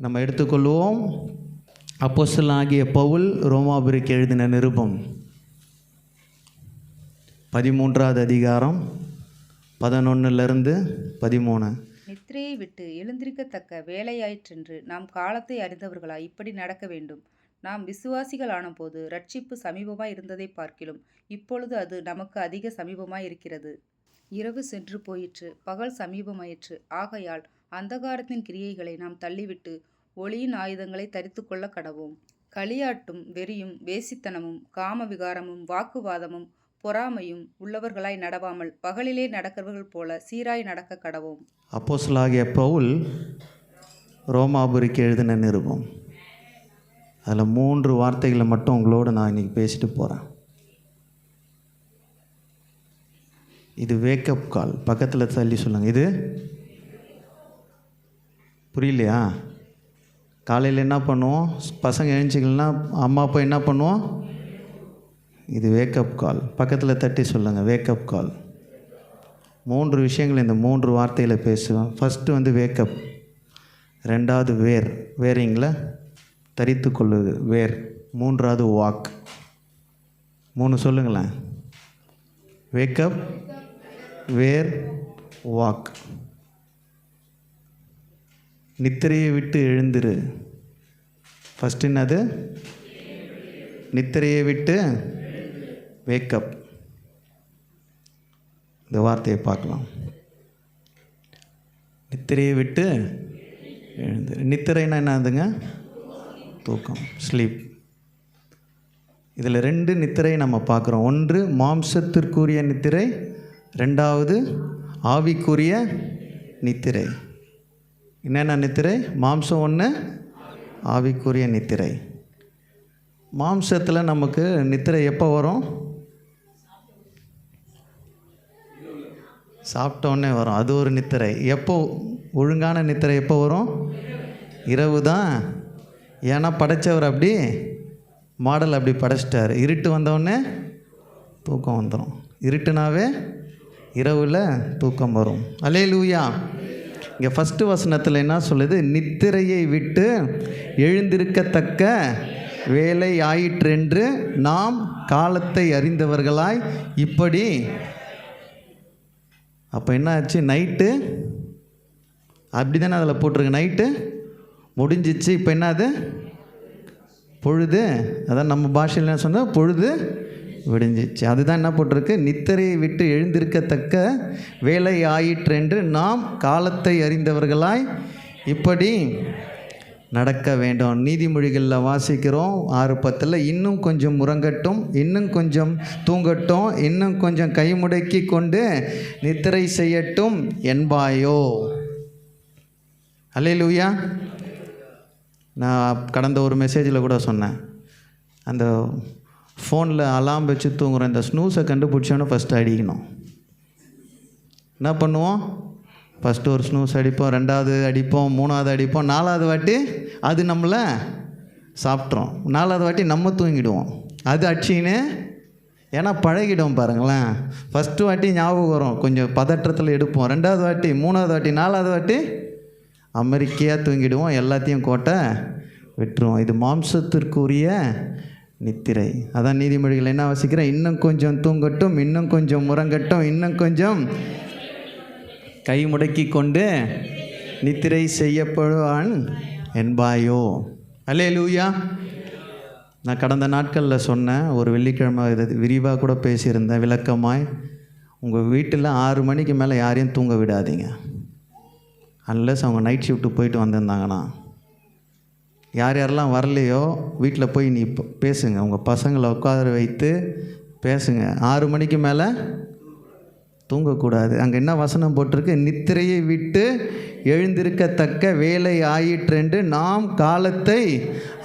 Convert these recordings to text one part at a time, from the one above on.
நம்ம எடுத்துக்கொள்வோம். அப்போஸ்தலனாகிய பவுல் ரோமாபுரிக்கு எழுதின நிருபம் 13வது அதிகாரம் 11லிருந்து 13. நித்திரையை விட்டு எழுந்திருக்கத்தக்க வேலையாயிற்றென்று நாம் காலத்தை அறிந்தவர்களாய் இப்படி நடக்க வேண்டும். நாம் விசுவாசிகள் ஆனபோது ரட்சிப்பு சமீபமாய் இருந்ததை பார்க்கிலும் இப்பொழுது அது நமக்கு அதிக சமீபமாய் இருக்கிறது. இரவு சென்று போயிற்று, பகல் சமீபமாயிற்று. ஆகையால் அந்தகாரத்தின் கிரியைகளை நாம் தள்ளிவிட்டு ஒளியின் ஆயுதங்களை தரித்து கொள்ள கடவோம். களியாட்டும் வெறியும் வேசித்தனமும் காம விகாரமும் வாக்குவாதமும் பொறாமையும் உள்ளவர்களாய் நடவாமல் பகலிலே நடக்கிறவர்கள் போல சீராய் நடக்க கடவோம். அப்போஸ்தலனாகிய பவுல் ரோமாபுரிக்கு எழுதின நிருபம். அதில் 3 வார்த்தைகளை மட்டும் உங்களோட நான் இன்றைக்கி பேசிட்டு போகிறேன். இது வேக்கப் கால். பக்கத்தில் தள்ளி சொல்லுங்கள். இது புரியலையா? காலையில் என்ன பண்ணுவோம்? பசங்க எழுந்திக்கலன்னா அம்மா அப்பா என்ன பண்ணுவோம்? இது வேக்கப் கால். பக்கத்தில் தட்டி சொல்லுங்கள், வேக்கப் கால். 3 விஷயங்கள் இந்த 3 வார்த்தையில் பேசுவேன். ஃபஸ்ட்டு வந்து வேக்கப், 2வது வேரிங்கில் தரித்து கொள்ளுது வேர், 3வது வாக். 3 சொல்லுங்களேன். வேக்கப், வேர், வாக். நித்திரையை விட்டு எழுந்திரு. ஃபஸ்ட்டு என்னது? நித்திரையை விட்டு வேக்கப். இந்த வார்த்தையை பார்க்கலாம். நித்திரையை விட்டு எழுந்திரு. நித்திரைன்னா என்னதுங்க? தூக்கம், ஸ்லீப். இதில் 2 நித்திரை நம்ம பார்க்குறோம். ஒன்று மாம்சத்திற்குரிய நித்திரை, 2வது ஆவிக்குரிய நித்திரை. என்னென்ன நித்திரை? மாம்சம் ஒன்று, ஆவிக்குரிய நித்திரை. மாம்சத்தில் நமக்கு நித்திரை எப்போ வரும்? சாப்பிட்டோன்னே வரும். அது ஒரு நித்திரை. எப்போ ஒழுங்கான நித்திரை எப்போ வரும்? இரவு தான். ஏன்னா படைத்தவர் அப்படி மாடல் அப்படி படைச்சிட்டார். இருட்டு வந்தோடனே தூக்கம் வந்துடும். இருட்டுனாவே இரவில் தூக்கம் வரும். அல்லேலூயா. இங்கே ஃபஸ்ட்டு வசனத்தில் என்ன சொல்லுது? நித்திரையை விட்டு எழுந்திருக்கத்தக்க வேலை ஆயிற்றென்று நாம் காலத்தை அறிந்தவர்களாய் இப்படி. அப்போ என்ன ஆச்சு? நைட்டு அப்படி தானே அதில் போட்டிருக்கு. நைட்டு முடிஞ்சிச்சு. இப்போ என்னது? பொழுது. அதான் நம்ம பாஷையில் என்ன சொன்னால் பொழுது விடிஞ்சிச்சு. அதுதான் என்ன போட்டிருக்கு? நித்திரையை விட்டு எழுந்திருக்கத்தக்க வேலை ஆயிற்றென்று நாம் காலத்தை அறிந்தவர்களாய் இப்படி நடக்க வேண்டும். நீதிமொழிகளில் வாசிக்கிறோம் 6:10. இன்னும் கொஞ்சம் உறங்கட்டும், இன்னும் கொஞ்சம் தூங்கட்டும், இன்னும் கொஞ்சம் கை முடக்கி கொண்டு நித்திரை செய்யட்டும் என்பாயோ. அல்லேலூயா. நான் கடந்த ஒரு மெசேஜில் கூட சொன்னேன், அந்த ஃபோனில் அலாம் வச்சு தூங்குறோம். இந்த ஸ்னூஸை கண்டுபிடிச்சோன்னு ஃபஸ்ட்டு அடிக்கணும். என்ன பண்ணுவோம்? ஃபஸ்ட்டு ஒரு ஸ்னூஸ் அடிப்போம், 2வது அடிப்போம், 3வது அடிப்போம், 4வது வாட்டி அது நம்மளை சாப்பிட்றோம். 4வது வாட்டி நம்ம தூங்கிடுவோம். அது அடிச்சின்னு, ஏன்னா பழகிடும் பாருங்களேன். ஃபஸ்ட்டு வாட்டி ஞாபகம் வரும், கொஞ்சம் பதற்றத்தில் எடுப்போம். 2வது வாட்டி, 3வது வாட்டி, 4வது வாட்டி அமெரிக்கையாக தூங்கிடுவோம். எல்லாத்தையும் கோட்டை விட்டுருவோம். இது மாம்சத்திற்குரிய நித்திரை. அதான் நீதிமொழிகள் என்ன வாசிக்கிறேன்? இன்னும் கொஞ்சம் தூங்கட்டும், இன்னும் கொஞ்சம் உறங்கட்டும், இன்னும் கொஞ்சம் கை முடக்கி கொண்டு நித்திரை செய்யப்படுவான் என்பாயோ. அல்லேலூயா. நான் கடந்த நாட்களில் சொன்னேன், ஒரு வெள்ளிக்கிழமை இது விரிவாக கூட பேசியிருந்தேன் விளக்கமாய். உங்கள் வீட்டில் 6 மணிக்கு மேலே யாரையும் தூங்க விடாதீங்க. அன்லெஸ் அவங்க நைட் ஷிஃப்ட்டு போயிட்டு வந்திருந்தாங்கன்னா. யார் யாரெல்லாம் வரலையோ வீட்டில் போய் நீ பேசுங்க. உங்கள் பசங்களை உட்கார வைத்து பேசுங்க. 6 மணிக்கு மேலே தூங்கக்கூடாது. அங்கே என்ன வசனம் போட்டிருக்கு? நித்திரையை விட்டு எழுந்திருக்கத்தக்க வேலை ஆயிற்றென்று நாம் காலத்தை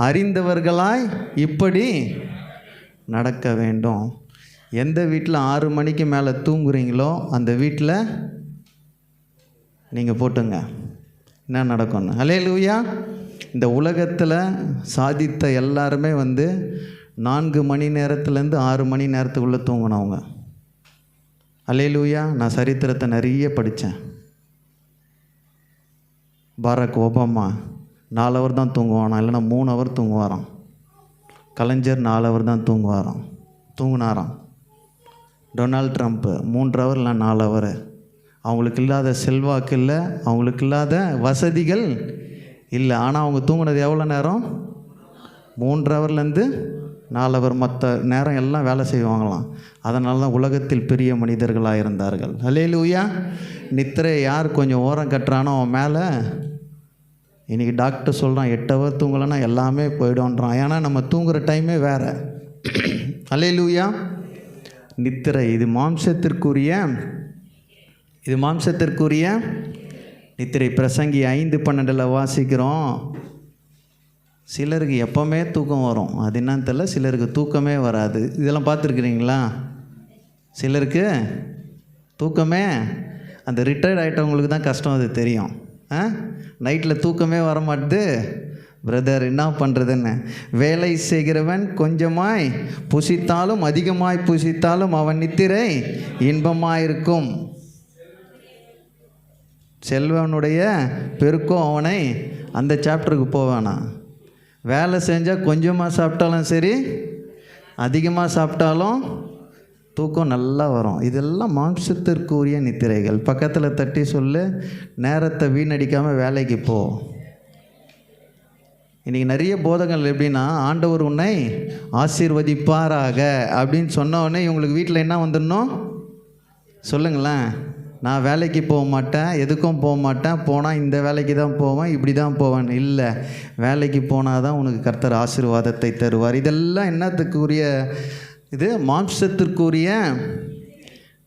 அறிந்தவர்களாய் இப்படி நடக்க வேண்டும். எந்த வீட்டில் 6 மணிக்கு மேலே தூங்குறீங்களோ அந்த வீட்டில் நீங்கள் போட்டுங்க என்ன நடக்கும்னு. அல்லேலூயா. இந்த உலகத்தில் சாதித்த எல்லாருமே 4 மணி நேரத்துலேருந்து 6 மணி நேரத்துக்குள்ளே தூங்கினவங்க. அல்லேலூயா. நான் சரித்திரத்தை நிறைய படித்தேன். பாரக் ஒபாமா 4 ஹவர் தான் தூங்குவானா, இல்லைன்னா 3 ஹவர் தூங்குவாராம். கலைஞர் 4 ஹவர் தான் தூங்குனாராம். டொனால்ட் ட்ரம்ப்பு 3 ஹவர் இல்லை 4 ஹவர். அவங்களுக்கு இல்லாத செல்வாக்கு இல்லை, அவங்களுக்கு இல்லாத வசதிகள் இல்லை. ஆனால் அவங்க தூங்குனது எவ்வளோ நேரம்? 3 ஹவர்லேருந்து 4 ஹவர். மற்ற நேரம் எல்லாம் வேலை செய்வாங்களாம். அதனால தான் உலகத்தில் பெரிய மனிதர்களாக இருந்தார்கள். அல்லேலூயா. நித்திரை யார் கொஞ்சம் ஓரம் கட்டுறானோ அவன் மேலே, இன்றைக்கி டாக்டர் சொல்கிறான் 8 ஹவர் தூங்கலைன்னா எல்லாமே போய்டும்ன்றான். ஏன்னா நம்ம தூங்குகிற டைமே வேறு. அல்லேலூயா. நித்திரை இது மாம்சத்திற்குரிய நித்திரை. பிரசங்கி 5:12 வாசிக்கிறோம். சிலருக்கு எப்போவுமே தூக்கம் வரும், அது என்னன்னு தெரியல. சிலருக்கு தூக்கமே வராது. இதெல்லாம் பார்த்துருக்குறீங்களா? சிலருக்கு தூக்கமே, அந்த ரிட்டையர்ட் ஆகிட்டவங்களுக்கு தான் கஷ்டம், அது தெரியும். நைட்டில் தூக்கமே வர மாட்டுது. பிரதர் என்ன பண்ணுறதுன்னு. வேலை செய்கிறவன் கொஞ்சமாய் புசித்தாலும் அதிகமாய் புசித்தாலும் அவன் நித்திரை இன்பமாயிருக்கும். செல்வனுடைய பெருக்கம் அவனை, அந்த சாப்டருக்கு போவானா. வேலை செஞ்சால் கொஞ்சமாக சாப்பிட்டாலும் சரி, அதிகமாக சாப்பிட்டாலும் தூக்கம் நல்லா வரும். இதெல்லாம் மாம்சத்திற்குரிய நித்திரைகள். பக்கத்தில் தட்டி சொல்லு, நேரத்தை வீணடிக்காமல் வேலைக்கு போ. இன்றைக்கி நிறைய போதகங்கள் எப்படின்னா, ஆண்டவர் உன்னை ஆசீர்வதிப்பாராக அப்படின்னு சொன்னோடனே இவங்களுக்கு வீட்டில் என்ன வந்துடணும் சொல்லுங்களேன். நான் வேலைக்கு போக மாட்டேன், எதுக்கும் போக மாட்டேன், போனால் இந்த வேலைக்கு தான் போவேன், இப்படி தான் போவேன். இல்லை, வேலைக்கு போனால் தான் உனக்கு கர்த்தர் ஆசீர்வாதத்தை தருவார். இதெல்லாம் என்னத்துக்குரிய? இது மாம்சத்திற்குரிய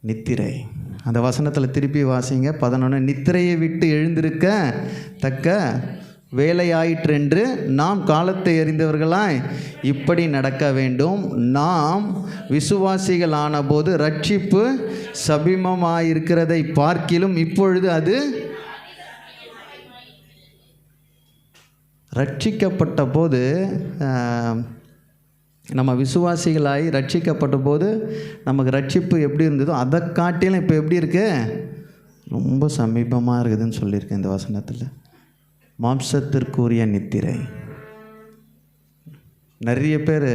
நித்திரை. அந்த வசனத்தில் திருப்பி வாசிங்க 11. நித்திரையை விட்டு எழுந்திருக்க தக்க வேலையாயிற்றென்று நாம் காலத்தை அறிந்தவர்களாய் இப்படி நடக்க வேண்டும். நாம் விசுவாசிகள் ஆனபோது ரட்சிப்பு சமீபமாயிருக்கிறதை பார்க்கிலும் இப்பொழுது அது, ரட்சிக்கப்பட்ட போது, நம்ம விசுவாசிகளாகி ரட்சிக்கப்பட்ட போது நமக்கு ரட்சிப்பு எப்படி இருந்ததோ அதை காட்டிலும் இப்போ எப்படி இருக்கு? ரொம்ப சமீபமாக இருக்குதுன்னு சொல்லியிருக்கேன் இந்த வசனத்தில். மாம்சத்திற்குரிய நித்திரை. நிறைய பேர்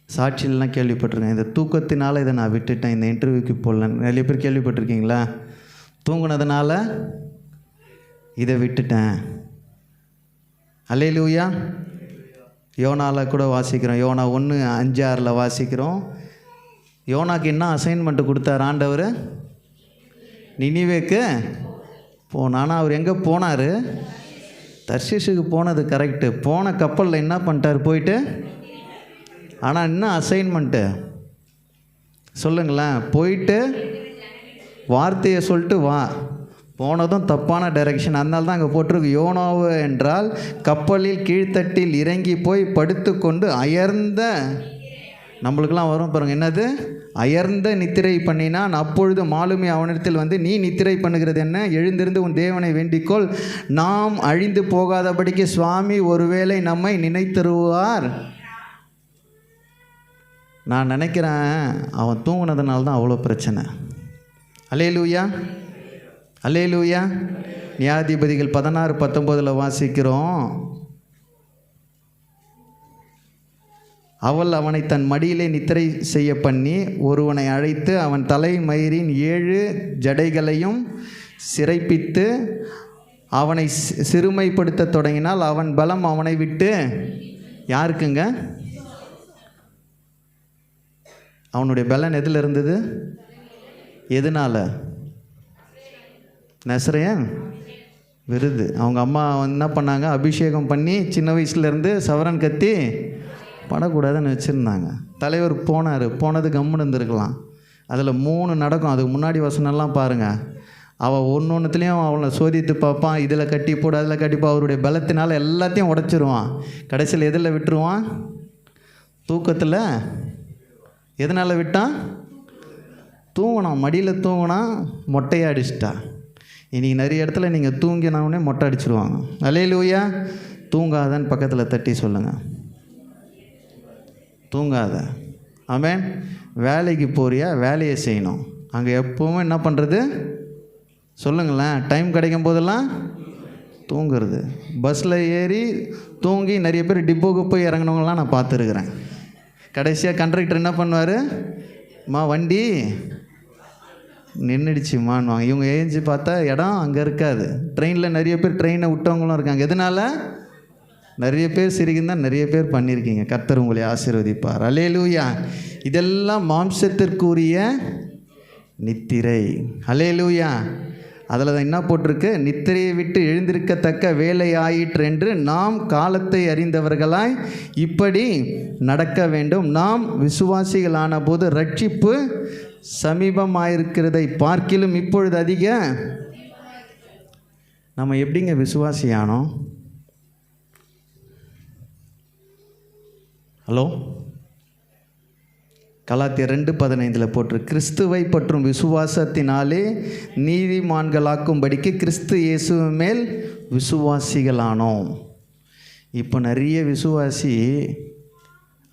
சாட்சியிலலாம் கேள்விப்பட்டிருக்கேன், இந்த தூக்கத்தினால இதை நான் விட்டுட்டேன், இந்த இன்டர்வியூக்கு போடல. நிறைய பேர் கேள்விப்பட்டிருக்கீங்களா? தூங்குனதுனால இதை விட்டுட்டேன். அல்லேலூயா. யோனாவில் கூட வாசிக்கிறோம். யோனா 1:5-6 வாசிக்கிறோம். யோனாக்கு என்ன அசைன்மெண்ட்டு கொடுத்தார் ஆண்டவர்? நினிவேக்கு போனான். ஆனால் அவர் எங்கே போனார்? தர்ஷீஷுக்கு போனது கரெக்டு. போன கப்பலில் என்ன பண்ணிட்டார் போயிட்டு? ஆனால் என்ன அசைன்மெண்ட்டு சொல்லுங்களேன். போயிட்டு வார்த்தையை சொல்லிட்டு வா. போனதும் தப்பான டைரக்ஷன். அதனால தான் அங்கே போட்டிருக்கு, யோனாவு என்றால் கப்பலில் கீழ்த்தட்டில் இறங்கி போய் படுத்து கொண்டு அயர்ந்த, நம்மளுக்கெல்லாம் வரும் பாருங்கள், என்னது அயர்ந்த நித்திரை பண்ணினான். அப்பொழுது மாலுமி அவனிடத்தில் வந்து, நீ நித்திரை பண்ணுகிறது என்ன? எழுந்திருந்து உன் தேவனை வேண்டிக்கொள், நாம் அழிந்து போகாதபடிக்கு சுவாமி ஒருவேளை நம்மை நினைத்தருவார். நான் நினைக்கிறேன் அவன் தூங்கினதுனால தான் அவ்வளோ பிரச்சனை. அல்லேலூயா, அல்லேலூயா. நியாயாதிபதிகள் 16:19 வாசிக்கிறோம். அவள் அவனை தன் மடியிலே நித்திரை செய்ய பண்ணி ஒருவனை அழைத்து அவன் தலை மயிரின் 7 ஜடைகளையும் சிறைப்பித்து அவனை சிறுமைப்படுத்த தொடங்கினால் அவன் பலம் அவனை விட்டு, யாருக்குங்க? அவனுடைய பலன் எதில் இருந்தது? எதனால்? நசரேயன் விருது. அவங்க அம்மா என்ன பண்ணாங்க? அபிஷேகம் பண்ணி சின்ன வயசுலேருந்து சவரன் கத்தி படக்கூடாதுன்னு வச்சுருந்தாங்க. தலைவர் போனார். போனது கம்முன்னு இருந்திருக்கலாம். அதில் 3 நடக்கும். அதுக்கு முன்னாடி வசனம்லாம் பாருங்கள். அவள் ஒன்றுத்துலேயும் அவளை சோதித்து பார்ப்பான். இதில் கட்டி போடு, அதில் கட்டிப்போ. அவருடைய பலத்தினால் எல்லாத்தையும் உடச்சிருவான். கடைசியில் எதில் விட்டுருவான்? தூக்கத்தில். எதனால் விட்டான்? தூங்கினான். மடியில் தூங்கினான், மொட்டையை அடிச்சிட்டா. இன்றைக்கி நிறைய இடத்துல நீங்கள் தூங்கினவுடனே மொட்டை அடிச்சிடுவாங்க. அல்லேலூயா. தூங்காதன்னு பக்கத்தில் தட்டி சொல்லுங்கள், தூங்காத. ஆமென். வேலைக்கு போறியா? வேலையை செய்யணும். அங்கே எப்போவும் என்ன பண்ணுறது சொல்லுங்களேன்? டைம் கிடைக்கும் போதெல்லாம் தூங்குறது. பஸ்ஸில் ஏறி தூங்கி நிறைய பேர் டிப்போக்கு போய் இறங்கினவங்களாம் நான் பார்த்துருக்குறேன். கடைசியாக கண்டக்டர் என்ன பண்ணுவார், வண்டி நின்றுடுச்சுமான்னுவாங்க. இவங்க ஏஞ்சி பார்த்தா இடம் அங்கே இருக்காது. ட்ரெயினில் நிறைய பேர் ட்ரெயினை விட்டவங்களும் இருக்காங்க. எதனால்? நிறைய பேர் சிரிக்குந்தான் நிறைய பேர் பண்ணியிருக்கீங்க. கர்த்தர் உங்களை ஆசீர்வதிப்பார். அல்லேலூயா. இதெல்லாம் மாம்சத்திற்குரிய நித்திரை. அல்லேலூயா. அதில் தான் என்ன போட்டிருக்கு, நித்திரையை விட்டு எழுந்திருக்கத்தக்க வேலை ஆயிற்று என்று நாம் காலத்தை அறிந்தவர்களாய் இப்படி நடக்க வேண்டும். நாம் விசுவாசிகளான போது ரட்சிப்பு சமீபமாயிருக்கிறதை பார்க்கிலும் இப்பொழுது அதிக. நம்ம எப்படிங்க விசுவாசியானோம்? ஹலோ, கலாத்தியர் 2:15 போட்டு, கிறிஸ்துவை பற்றும் விசுவாசத்தினாலே நீதிமான்களாக்கும்படிக்கு கிறிஸ்து இயேசு மேல் விசுவாசிகளானோம். இப்போ நிறைய விசுவாசி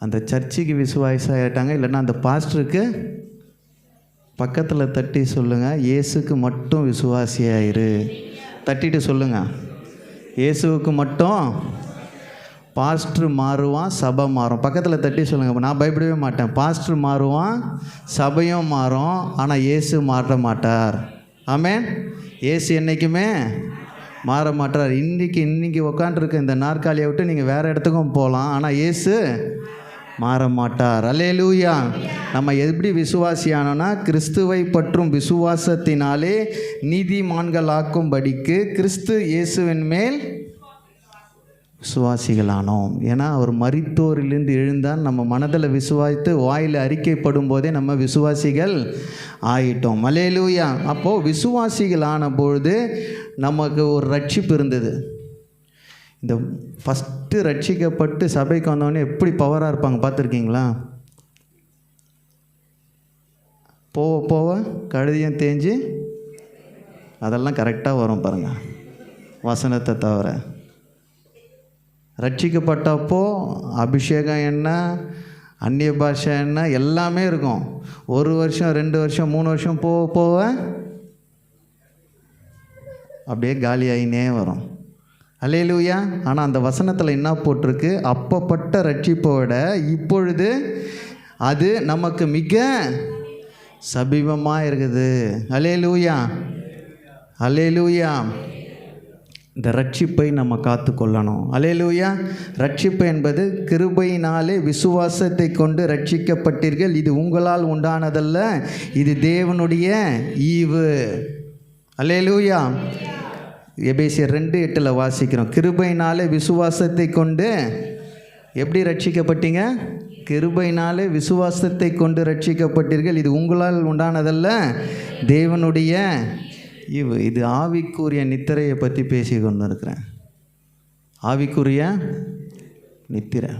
அந்த சர்ச்சுக்கு விசுவாசியாயிட்டாங்க. இல்லைன்னா அந்த பாஸ்டருக்கு பக்கத்தில் தட்டி சொல்லுங்கள், இயேசுக்கு மட்டும் விசுவாசியாயிரு. தட்டிட்டு சொல்லுங்கள், இயேசுவுக்கு மட்டும். பாஸ்டர் மாறுவான், சபை மாறும். பக்கத்தில் தட்டி சொல்லுங்கள், நான் பயப்படவே மாட்டேன். பாஸ்டர் மாறுவான், சபையும் மாறும், ஆனால் இயேசு மாற மாட்டார். ஆமென். இயேசு என்றைக்குமே மாற மாட்டார். இன்றைக்கி உட்காந்துருக்க இந்த நாற்காலியை விட்டு நீங்கள் வேறு இடத்துக்கும் போகலாம், ஆனால் இயேசு மாற மாட்டார். அல்லேலூயா. நம்ம எப்படி விசுவாசியானோன்னா, கிறிஸ்துவை பற்றும் விசுவாசத்தினாலே நீதிமான்களாக்கும்படிக்கு கிறிஸ்து இயேசுவின் மேல் விசுவாசிகளானோம். ஏன்னா அவர் மரித்தோரிலிருந்து எழுந்தால் நம்ம மனதில் விசுவாசித்து வாயில் அறிக்கைப்படும் போதே நம்ம விசுவாசிகள் ஆயிட்டோம். அல்லேலூயா. அப்போது விசுவாசிகளான பொழுது நமக்கு ஒரு ரட்சிப்பு இருந்தது. இந்த ஃபஸ்ட்டு ரட்சிக்கப்பட்டு சபைக்கு வந்தவொடனே எப்படி பவராக இருப்பாங்க பார்த்துருக்கீங்களா? போக போக கழுதியும் தேஞ்சு அதெல்லாம் கரெக்டாக வரும் பாருங்கள், வசனத்தை தவிர. ரட்சிக்கப்பட்டப்போ அபிஷேகம் என்ன, அந்நிய பாஷை என்ன, எல்லாமே இருக்கும். 1 வருஷம் 2 வருஷம் 3 வருஷம் போக போக அப்படியே காலியாகினே வரும். அல்லேலூயா. ஆனால் அந்த வசனத்தில் என்ன போட்டிருக்கு, அப்பப்பட்ட ரட்சிப்போட இப்பொழுது அது நமக்கு மிக சமீபமாக இருக்குது. அல்லேலூயா. அல்லேலூயா. இந்த ரட்சிப்பை நம்ம காத்து கொள்ளணும். அல்லேலூயா. ரட்சிப்பு என்பது கிருபையினாலே விசுவாசத்தை கொண்டு ரட்சிக்கப்பட்டீர்கள், இது உங்களால் உண்டானதல்ல, இது தேவனுடைய ஈவு. அல்லேலூயா. எபேசியர் 2:8 வாசிக்கிறோம். கிருபையினாலே விசுவாசத்தை கொண்டு எப்படி ரட்சிக்கப்பட்டீங்க? கிருபையினாலே விசுவாசத்தை கொண்டு ரட்சிக்கப்பட்டீர்கள், இது உங்களால் உண்டானதல்ல, தேவனுடைய ஈவு. இது ஆவிக்குரிய நித்திரையை பற்றி பேசி கொண்டு இருக்கிறேன். ஆவிக்குரிய நித்திரை.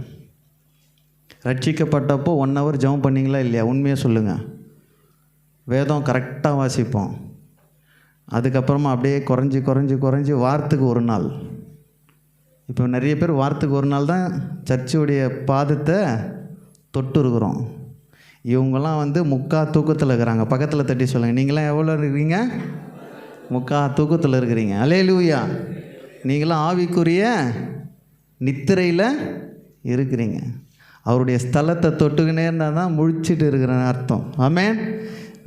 ரட்சிக்கப்பட்டப்போ 1 hour ஜெபம் பண்ணிங்களா இல்லையா? உண்மையாக சொல்லுங்கள். வேதம் கரெக்டாக வாசிப்போம். அதுக்கப்புறமா அப்படியே குறைஞ்சி வாரத்துக்கு 1 நாள். இப்போ நிறைய பேர் வாரத்துக்கு 1 நாள் தான் சர்ச்சுடைய பாதத்தை தொட்டு இருக்கிறோம். இவங்கெல்லாம் முக்கா தூக்கத்தில் இருக்கிறாங்க. பக்கத்தில் தட்டி சொல்லுங்கள், நீங்களாம் எவ்வளோ இருக்கிறீங்க? முக்கா தூக்கத்தில் இருக்கிறீங்க. அல்லேலூயா. நீங்களாம் ஆவிக்குரிய நித்திரையில் இருக்கிறீங்க. அவருடைய ஸ்தலத்தை தொட்டுக்கினே இருந்தால் தான் முழிச்சிட்டு இருக்கிறேன்னு அர்த்தம். ஆமென்.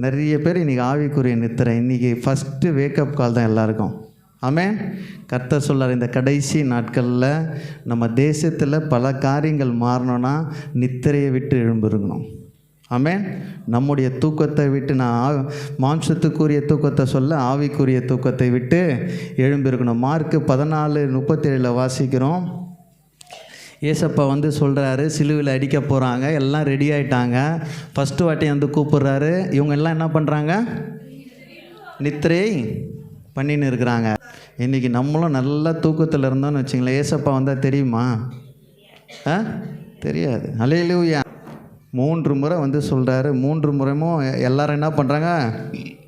நிறைய பேர் இன்றைக்கி ஆவிக்குரிய நித்திரை. இன்றைக்கி ஃபஸ்ட்டு வேக்கப் கால் தான் எல்லாருக்கும். ஆமென். கர்த்தர் சொல்கிறார், இந்த கடைசி நாட்களில் நம்ம தேசத்தில் பல காரியங்கள் மாறணும்னா நித்திரையை விட்டு எழும்பிருக்கணும். ஆமென். நம்முடைய தூக்கத்தை விட்டு, நான் மாம்சத்துக்குரிய தூக்கத்தை சொல்ல, ஆவிக்குரிய தூக்கத்தை விட்டு எழும்பிருக்கணும். மார்க்கு 14:37 வாசிக்கிறோம். ஏசப்பா சொல்கிறாரு, சிலுவையில் அடிக்க போகிறாங்க, எல்லாம் ரெடி ஆகிட்டாங்க. ஃபஸ்ட்டு வாட்டி கூப்பிட்றாரு. இவங்க எல்லாம் என்ன பண்ணுறாங்க? நித்திரை பண்ணின்னு இருக்கிறாங்க. இன்றைக்கி நம்மளும் நல்லா தூக்கத்தில் இருந்தோம்னு வச்சுங்களேன், ஏசப்பா வந்தால் தெரியுமா? தெரியாது. அல்லேலூயா. 3 முறை சொல்கிறாரு. 3 முறையும் எல்லோரும் என்ன பண்ணுறாங்க?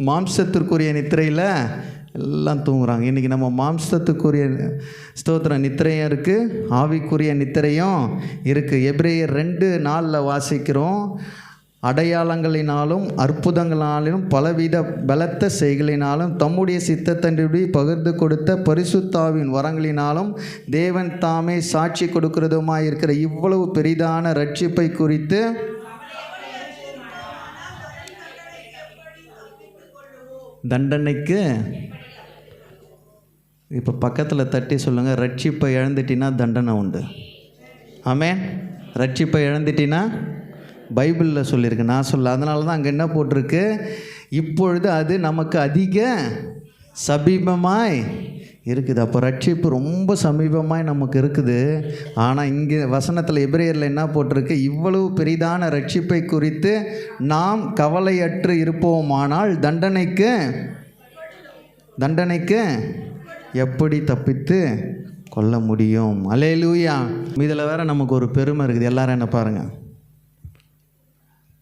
மாம்சத்திற்குரிய நித்திரையில் எல்லாம் தூங்குறாங்க. இன்றைக்கி நம்ம மாம்சத்துக்குரிய ஸ்தோத்திரம் நித்திரையும் இருக்குது, ஆவிக்குரிய நித்திரையும் இருக்குது. எபிரேயர் 2:4 வாசிக்கிறோம். அடையாளங்களினாலும் அற்புதங்களாலும் பலவித பலத்த செய்களினாலும் தம்முடைய சித்தத்தன்றி பகிர்ந்து கொடுத்த பரிசுத்தாவின் வரங்களினாலும் தேவன் தாமே சாட்சி கொடுக்கிறதுமாயிருக்கிற இவ்வளவு பெரிதான ரட்சிப்பை குறித்து தண்டனைக்கு இப்போ பக்கத்தில் தட்டி சொல்லுங்கள், ரட்சிப்பை இழந்துட்டினா தண்டனை உண்டு. ஆமென். ரட்சிப்பை இழந்துட்டினா பைபிளில் சொல்லியிருக்கு, நான் சொல்ல. அதனால தான் அங்கே என்ன போட்டிருக்கு, இப்பொழுது அது நமக்கு அதிக சமீபமாய் இருக்குது. அப்போ ரட்சிப்பு ரொம்ப சமீபமாய் நமக்கு இருக்குது. ஆனால் இங்கே வசனத்தில் எபிரேயரில் என்ன போட்டிருக்கு, இவ்வளவு பெரிதான ரட்சிப்பை குறித்து நாம் கவலையற்று இருப்போமானால் தண்டனைக்கு எப்படி தப்பித்து கொள்ள முடியும். அல்லேலூயா. இதில் வேறு நமக்கு ஒரு பெருமை இருக்குது. எல்லாரும் என்ன பாருங்கள்,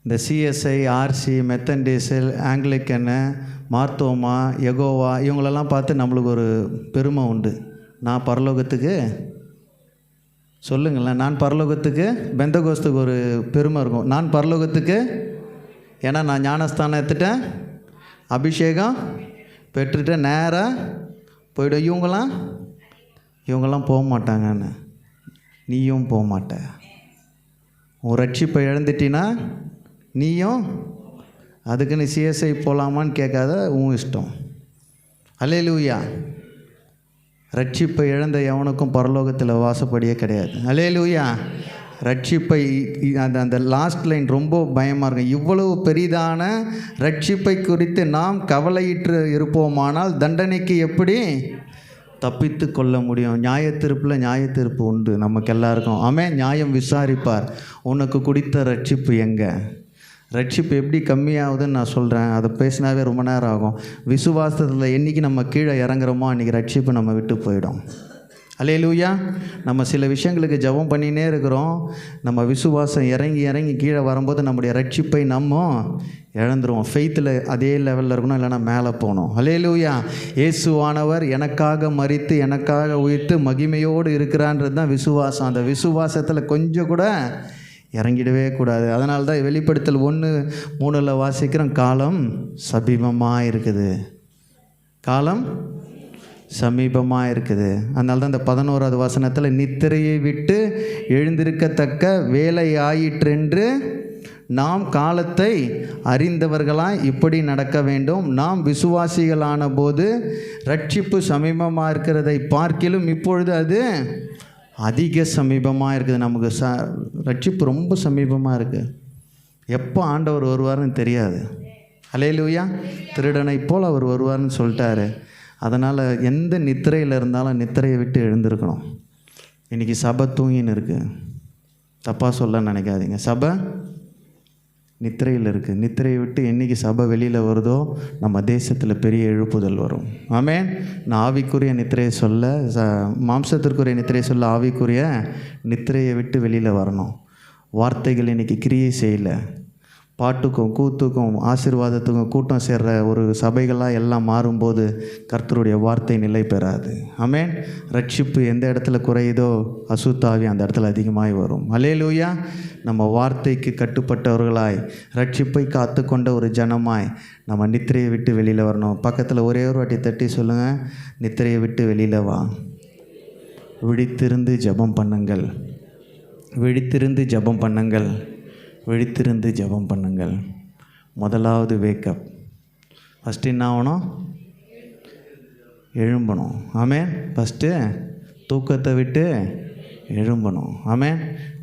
இந்த சிஎஸ்ஐ, ஆர்சி, மெத்தன்டேசல், ஆங்கிலிக்கனு, மார்த்தோமா, யெகோவா இவங்களெல்லாம் பார்த்து நம்மளுக்கு ஒரு பெருமை உண்டு. நான் பரலோகத்துக்கு சொல்லுங்களேன், நான் பரலோகத்துக்கு, பெந்தகோஸ்துக்கு ஒரு பெருமை இருக்கும். நான் பரலோகத்துக்கு, ஏன்னா நான் ஞானஸ்தானம் எடுத்துட்டேன், அபிஷேகம் பெற்றுட்டேன், நேராக போய்டும். இவங்கெல்லாம் போக மாட்டாங்கன்னு, நீயும் போக மாட்ட. உன் ரட்சிப்பை இழந்துட்டினா நீயும் அதுக்கு நீ சிஎஸ்ஐ போகலாமான்னு கேட்காத, உன் இஷ்டம். அல்லேலூயா. ரட்சிப்பை இழந்த எவனுக்கும் பரலோகத்தில் வாசப்படியே கிடையாது. அல்லேலூயா. ரட்சிப்பை அந்த லாஸ்ட் லைன் ரொம்ப பயமாக இருக்கும். இவ்வளவு பெரிதான ரட்சிப்பை குறித்து நாம் கவலையிட்டு இருப்போமானால் தண்டனைக்கு எப்படி தப்பித்து கொள்ள முடியும். நியாயத்தீர்ப்பு உண்டு நமக்கு எல்லாருக்கும். ஆமென். நியாயம் விசாரிப்பார். உனக்கு குடித்த ரட்சிப்பு எங்கே? ரட்சிப்பு எப்படி கம்மியாகுதுன்னு நான் சொல்கிறேன். அதை பேசினாவே ரொம்ப நேரம் ஆகும். விசுவாசத்தில் என்றைக்கு நம்ம கீழே இறங்குறோமோ அன்றைக்கி ரட்சிப்பு நம்ம விட்டு போயிடும். அல்லேலூயா. நம்ம சில விஷயங்களுக்கு ஜெபம் பண்ணினே இருக்கிறோம். நம்ம விசுவாசம் இறங்கி கீழே வரும்போது நம்முடைய ரட்சிப்பை நம்ம இழந்துருவோம். ஃபெய்த்தில் அதே லெவலில் இருக்கணும், இல்லைனா மேலே போகணும். அல்லேலூயா. இயேசுவானவர் எனக்காக மரித்து எனக்காக உயிர்த்து மகிமையோடு இருக்கிறான்றது தான் விசுவாசம். அந்த விசுவாசத்தில் கொஞ்சம் கூட இறங்கிடவே கூடாது. அதனால தான் வெளிப்படுத்தல் 1:3 வாசிக்கிறோம், காலம் சமீபமாக இருக்குது. காலம் சமீபமாக இருக்குது. அதனால தான் இந்த 11வது வசனத்தில் நித்திரையை விட்டு எழுந்திருக்கத்தக்க வேலை ஆயிற்றென்று நாம் காலத்தை அறிந்தவர்களாய் இப்படி நடக்க வேண்டும். நாம் விசுவாசிகளான போது ரட்சிப்பு சமீபமாக இருக்கிறதை பார்க்கிலும் இப்பொழுது அது அதிக சமீபமாக இருக்குது. நமக்கு ரட்சிப்பு ரொம்ப சமீபமாக இருக்குது. எப்போ ஆண்டவர் வருவார்னு தெரியாது. அல்லேலூயா. திருடனை போல் அவர் வருவார்னு சொல்லிட்டாரு. அதனால் எந்த நித்திரையில் இருந்தாலும் நித்திரையை விட்டு எழுந்திருக்கணும். இன்றைக்கி சபை தூங்கின்னு இருக்குது, தப்பாக சொல்ல நினைக்காதீங்க. சபை நித்திரையில் இருக்குது. நித்திரையை விட்டு என்றைக்கு சபை வெளியில் வருதோ நம்ம தேசத்தில் பெரிய எழுப்புதல் வரும். ஆமென். நான் ஆவிக்குரிய நித்திரையை சொல்ல, மாம்சத்திற்குரிய நித்திரையை சொல்ல, ஆவிக்குரிய நித்திரையை விட்டு வெளியில் வரணும். வார்த்தைகள் இன்றைக்கி கிரியை செய்யலை. பாட்டுக்கும் கூத்துக்கும் ஆசீர்வாதத்துக்கும் கூட்டம் சேர்ற ஒரு சபைகளாக எல்லாம் மாறும்போது கர்த்தருடைய வார்த்தை நிலை பெறாது. ஆமென். ரட்சிப்பு எந்த இடத்துல குறையுதோ அசுத்தாவி அந்த இடத்துல அதிகமாய் வரும். அல்லேலூயா. நம்ம வார்த்தைக்கு கட்டுப்பட்டவர்களாய் ரட்சிப்பை காத்து கொண்ட ஒரு ஜனமாய் நம்ம நித்திரையை விட்டு வெளியில் வரணும். பக்கத்தில் ஒரே ஒரு வாட்டி தட்டி சொல்லுங்கள், நித்திரையை விட்டு வெளியில் வா. விழித்திருந்து ஜெபம் பண்ணுங்கள், விழித்திருந்து ஜெபம் பண்ணுங்கள், விழித்திருந்து ஜெபம் பண்ணுங்கள். முதலாவது வேக்கப். ஃபஸ்ட்டு என்ன ஆகணும்? எழும்பணும். ஆமென். ஃபஸ்ட்டு தூக்கத்தை விட்டு எழும்பணும். ஆமென்.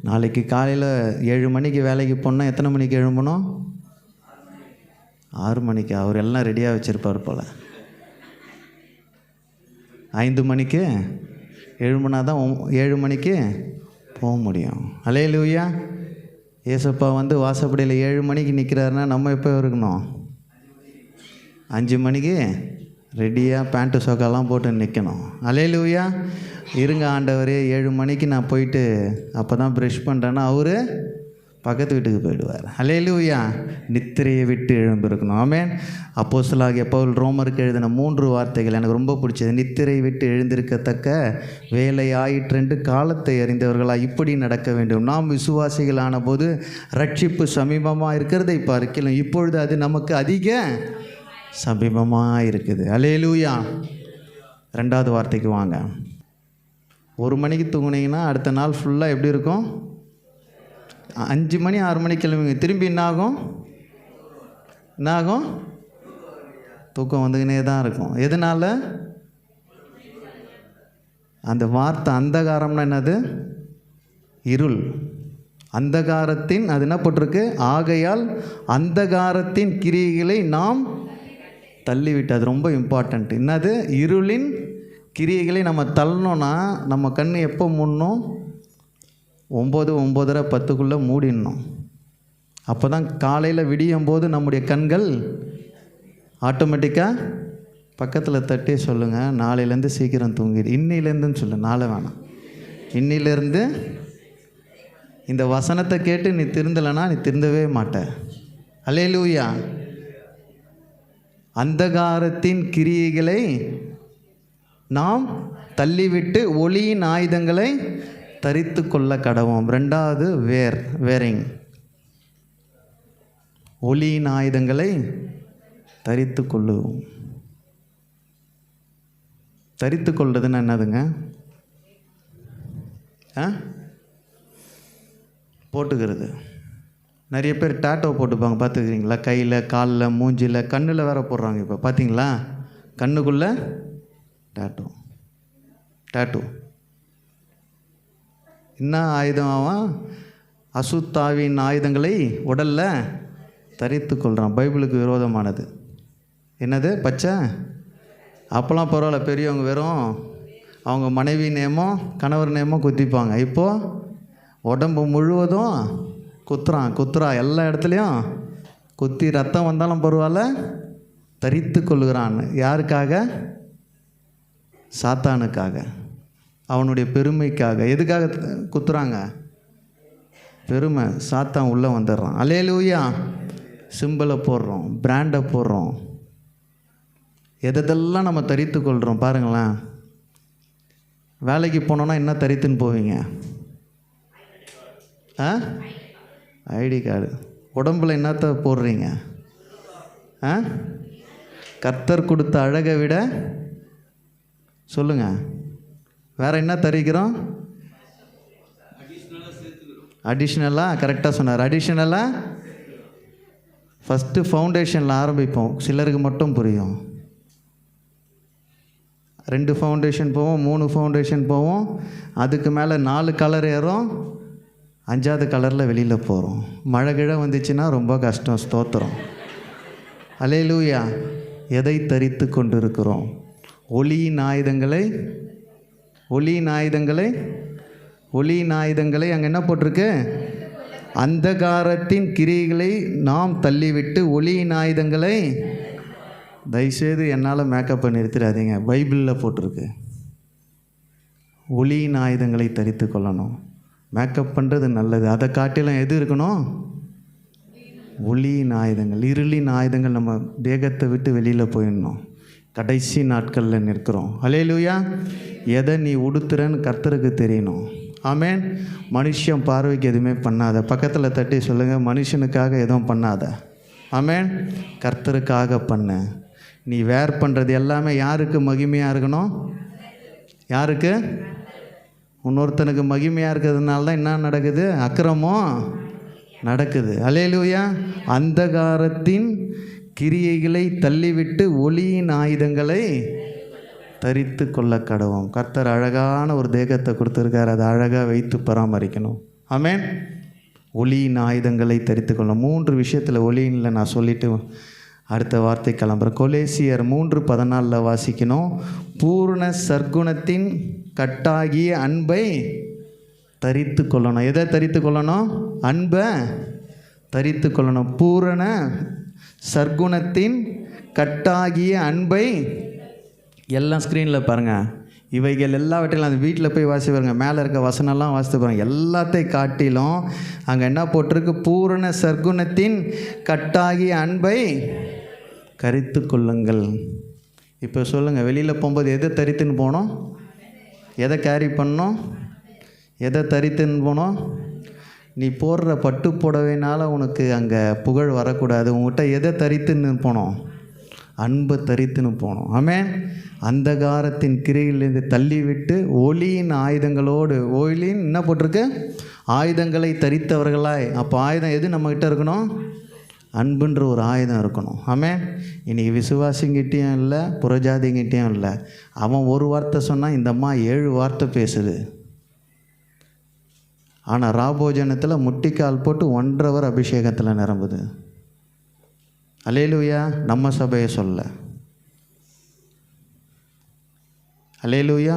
நாளைக்கு காலையில் 7 மணிக்கு வேலைக்கு போனால் எத்தனை மணிக்கு எழும்பணும்? 6 மணிக்கு. அவர் எல்லாம் ரெடியாக வச்சுருப்பார் போல். 5 மணிக்கு எழும்புனா தான் 7 மணிக்கு போக முடியும். அல்லேலூயா. ஏசப்பா வாசப்படியில் 7 மணிக்கு நிற்கிறாருன்னா நம்ம எப்போ இருக்கணும்? 5 மணிக்கு ரெடியாக பேண்ட்டு சோக்காலாம் போட்டு நிற்கணும். அல்லேலூயா. இருங்க ஆண்டவரே, 7 மணிக்கு நான் போயிட்டு அப்போ தான் ப்ரெஷ் பண்ணுறேன்னா அவர் பக்கத்து வீட்டுக்கு போயிடுவார். அல்லேலூயா. நித்திரையை விட்டு எழும்பிருக்கணும். ஆமென். அப்போஸ்தலனாகிய பவுல் ரோமருக்கு எழுதின 3 வார்த்தைகள் எனக்கு ரொம்ப பிடிச்சது. நித்திரை விட்டு எழுந்திருக்கத்தக்க வேலை ஆயிற்றென்று காலத்தை அறிந்தவர்களாக இப்படி நடக்க வேண்டும். நாம் விசுவாசிகளான போது ரட்சிப்பு சமீபமாக இருக்கிறதை பார்க்கலாம். இப்பொழுது அது நமக்கு அதிக சமீபமாக இருக்குது. அல்லேலூயா. 2வது வார்த்தைக்கு வாங்க. 1 மணிக்கு தூங்குனீங்கன்னா அடுத்த நாள் ஃபுல்லாக எப்படி இருக்கும்? 5 மணி 6 மணிக்கு கிளம்புங்க. திரும்பி என்ன ஆகும்? தூக்கம் வந்துக்கினே தான் இருக்கும். எதனால்? அந்த வார்த்தை அந்தகாரம்னா என்னது? இருள். அந்தகாரத்தின், அது என்ன போட்டிருக்கு? ஆகையால் அந்தகாரத்தின் கிரியைகளை நாம் தள்ளிவிட்டு. அது ரொம்ப இம்பார்ட்டண்ட். என்னது? இருளின் கிரியைகளை நம்ம தள்ளணும்னா நம்ம கண் எப்போ மூடணும்? 9, 9:30, 10க்குள்ளே மூடிடணும். அப்போ தான் காலையில் விடியும் போது நம்முடைய கண்கள் ஆட்டோமேட்டிக்காக பக்கத்தில் தட்டி சொல்லுங்கள், நாளையிலேருந்து சீக்கிரம் தூங்கிடு. இன்னிலேருந்துன்னு சொல்லு, நாளை வேணாம். இன்னிலேருந்து இந்த வசனத்தை கேட்டு நீ திருந்தலைன்னா நீ திருந்தவே மாட்ட. அல்லேலூயா. அந்தகாரத்தின் கிரியைகளை நாம் தள்ளிவிட்டு ஒளியின் ஆயுதங்களை தரித்து கொள்ள கடவோம். 2வது வேரிங். ஒளியின் ஆயுதங்களை தரித்து கொள்ளுவோம். தரித்து கொள்றதுன்னு என்னதுங்க? போட்டுக்கிறது. நிறைய பேர் டாட்டோ போட்டுப்பாங்க, பார்த்துக்கிறீங்களா? கையில், காலில், மூஞ்சியில், கண்ணில் வேற போடுறாங்க. இப்போ பார்த்தீங்களா? கண்ணுக்குள்ளே டாட்டோ. என்ன ஆயுதம்? அவன் அசுத்தாவின் ஆயுதங்களை உடலில் தரித்து கொள்கிறான். பைபிளுக்கு விரோதமானது. என்னது? பச்சை. அப்போல்லாம் பரவாயில்ல, பெரியவங்க வெறும் அவங்க மனைவி நேமோ கணவர் நேமோ குத்திப்பாங்க. இப்போது உடம்பு முழுவதும் குத்துறா. எல்லா இடத்துலையும் குத்தி ரத்தம் வந்தாலும் பரவாயில்ல, தரித்து கொள்கிறான். யாருக்காக? சாத்தானுக்காக, அவனுடைய பெருமைக்காக. எதுக்காக குத்துறாங்க? பெருமை. சாத்தான் உள்ளே வந்துடுறான். அல்லேலூயா. சிம்பிளை போடுறோம், பிராண்டை போடுறோம். எதெல்லாம் நம்ம தரித்து கொள்கிறோம் பாருங்களேன். வேலைக்கு போனோன்னா என்ன தரித்துன்னு போவீங்க? ID card. உடம்புல என்னத்தை போடுறீங்க? கர்த்தர் கொடுத்த அழகை விட சொல்லுங்கள், வேறு என்ன தரிக்கிறோம்? அடிஷ்னலாக. கரெக்டாக சொன்னார். அடிஷ்னலாக ஃபஸ்ட்டு ஃபவுண்டேஷனில் ஆரம்பிப்போம். சிலருக்கு மட்டும் புரியும். 2 ஃபவுண்டேஷன் போவோம், 3 ஃபவுண்டேஷன் போவோம். அதுக்கு மேலே 4 கலர் ஏறும், 5வது கலரில் வெளியில் போகிறோம். மழை கிழ வந்துச்சுன்னா ரொம்ப கஷ்டம். ஸ்தோத்திரம். அல்லேலூயா. எதை தரித்து கொண்டு இருக்கிறோம்? ஒளியின் ஆயுதங்களை அங்கே என்ன போட்டிருக்கு? அந்தகாரத்தின் கிரியைகளை நாம் தள்ளிவிட்டு ஒளியின் ஆயுதங்களை. தயவுசெய்து என்னால் மேக்கப் பண்ணி நிறுத்திடாதீங்க. பைபிளில் போட்டிருக்கு. ஒளியின் ஆயுதங்களை தரித்து கொள்ளணும். மேக்கப் பண்ணுறது நல்லது. அதை காட்டிலும் எது இருக்கணும்? ஒளியின் ஆயுதங்கள். இருளின் ஆயுதங்கள் நம்ம தேகத்தை விட்டு வெளியில் போயிடணும். கடைசி நாட்களில் நிற்கிறோம். அல்லேலூயா. எதை நீ உடுத்துறன்னு கர்த்தருக்கு தெரியணும். ஆமென். மனுஷன் பார்வைக்கு எதுவுமே பண்ணாத. பக்கத்தில் தட்டி சொல்லுங்கள், மனுஷனுக்காக எதுவும் பண்ணாத. ஆமென். கர்த்தருக்காக பண்ண. நீ வேர் பண்ணுறது எல்லாமே யாருக்கு மகிமையாக இருக்கணும்? யாருக்கு? இன்னொருத்தனுக்கு மகிமையாக இருக்கிறதுனால தான் என்ன நடக்குது? அக்கிரமம் நடக்குது. அல்லேலூயா. அந்தகாரத்தின் கிரியைகளை தள்ளிவிட்டு ஒளியின் ஆயுதங்களை தரித்து கொள்ள கடவோம். கர்த்தர் அழகான ஒரு தேகத்தை கொடுத்துருக்கார். அதை அழகாக வைத்து பராமரிக்கணும். ஆமென். ஒளியின் ஆயுதங்களை தரித்து கொள்ளணும். 3 விஷயத்தில் ஒளியில் நான் சொல்லிவிட்டு அடுத்த வார்த்தை கிளம்புறேன். கொலேசியர் 3:14 வாசிக்கணும். பூர்ண சர்க்குணத்தின் கட்டாகிய அன்பை தரித்து கொள்ளணும். எதை தரித்து கொள்ளணும்? அன்பை தரித்து கொள்ளணும். பூரண சர்க்குணத்தின் கட்டாகிய அன்பை. எல்லாம் ஸ்க்ரீனில் பாருங்கள். இவைகள் எல்லாவற்றிலும் அந்த வீட்டில் போய் வாசி பாருங்க, மேலே இருக்க வசனம்லாம் வாசித்து பாருங்க. எல்லாத்தையும் காட்டிலும் அங்கே என்ன போட்டிருக்கு? பூரண சர்க்குணத்தின் கட்டாகிய அன்பை கரித்து கொள்ளுங்கள். இப்போ சொல்லுங்கள், வெளியில் போகும்போது எதை தரித்துன்னு போனோம்? எதை கேரி பண்ணோம்? எதை தரித்துன்னு போனோம்? நீ போடுற பட்டு புடவைனால உனக்கு அங்கே புகழ் வரக்கூடாது. உங்கள்கிட்ட எதை தரித்துன்னு போனோம்? அன்பை தரித்துன்னு போனோம். ஆமென். அந்தகாரத்தின் கிரையிலிருந்து தள்ளிவிட்டு ஒளியின் ஆயுதங்களோடு, ஒளியின் என்ன போட்டிருக்கு? ஆயுதங்களை தரித்தவர்களாய். அப்போ ஆயுதம் எது நம்மக்கிட்ட இருக்கணும்? அன்புன்ற ஒரு ஆயுதம் இருக்கணும். ஆமென். இன்றைக்கி விசுவாசிங்கிட்டேயும் இல்லை, புறஜாதிங்கிட்டேயும் இல்லை. அவன் ஒரு வார்த்தை சொன்னால் இந்த அம்மா 7 வார்த்தை பேசுது. ஆனால் ராபோஜனத்தில் முட்டிக்கால் போட்டு 1.5 hour அபிஷேகத்தில் நிரம்புது. அல்லேலூயா. நம்ம சபையை சொல்ல, அல்லேலூயா.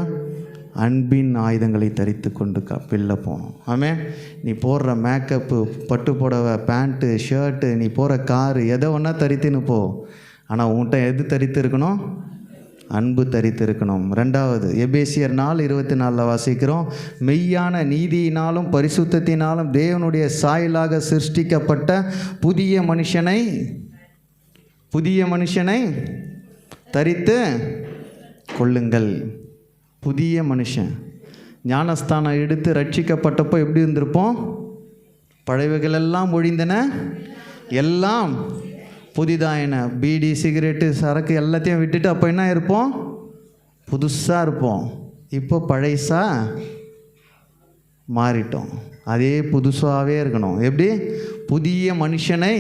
அன்பின் ஆயுதங்களை தரித்து கொண்டு வெளில போகணும். ஆமென். நீ போடுற மேக்கப்பு, பட்டு புடவை, பேண்ட்டு, ஷர்ட்டு, நீ போகிற காரு, எதை ஒன்றா தரித்துன்னு போ. ஆனால் உன்கிட்ட எது தரித்து இருக்கணும்? அன்பு தரித்து இருக்கணும். 2வது எபேசியர் 4:24 வாசிக்கிறோம். மெய்யான நீதியினாலும் பரிசுத்தத்தினாலும் தேவனுடைய சாயலாக சிருஷ்டிக்கப்பட்ட புதிய மனுஷனை தரித்து கொள்ளுங்கள். புதிய மனுஷன். ஞானஸ்தானம் எடுத்து ரட்சிக்கப்பட்டப்போ எப்படி இருந்திருப்போம்? பழையவைகள் எல்லாம் ஒழிந்தன, எல்லாம் புதிதாயின. பீடி, சிகரெட்டு, சரக்கு எல்லாத்தையும் விட்டுட்டு அப்போ என்ன இருப்போம்? புதுசாக இருப்போம். இப்போ பழைசா மாறிட்டோம். அதே புதுசாகவே இருக்கணும். எப்படி? புதிய மனுஷனை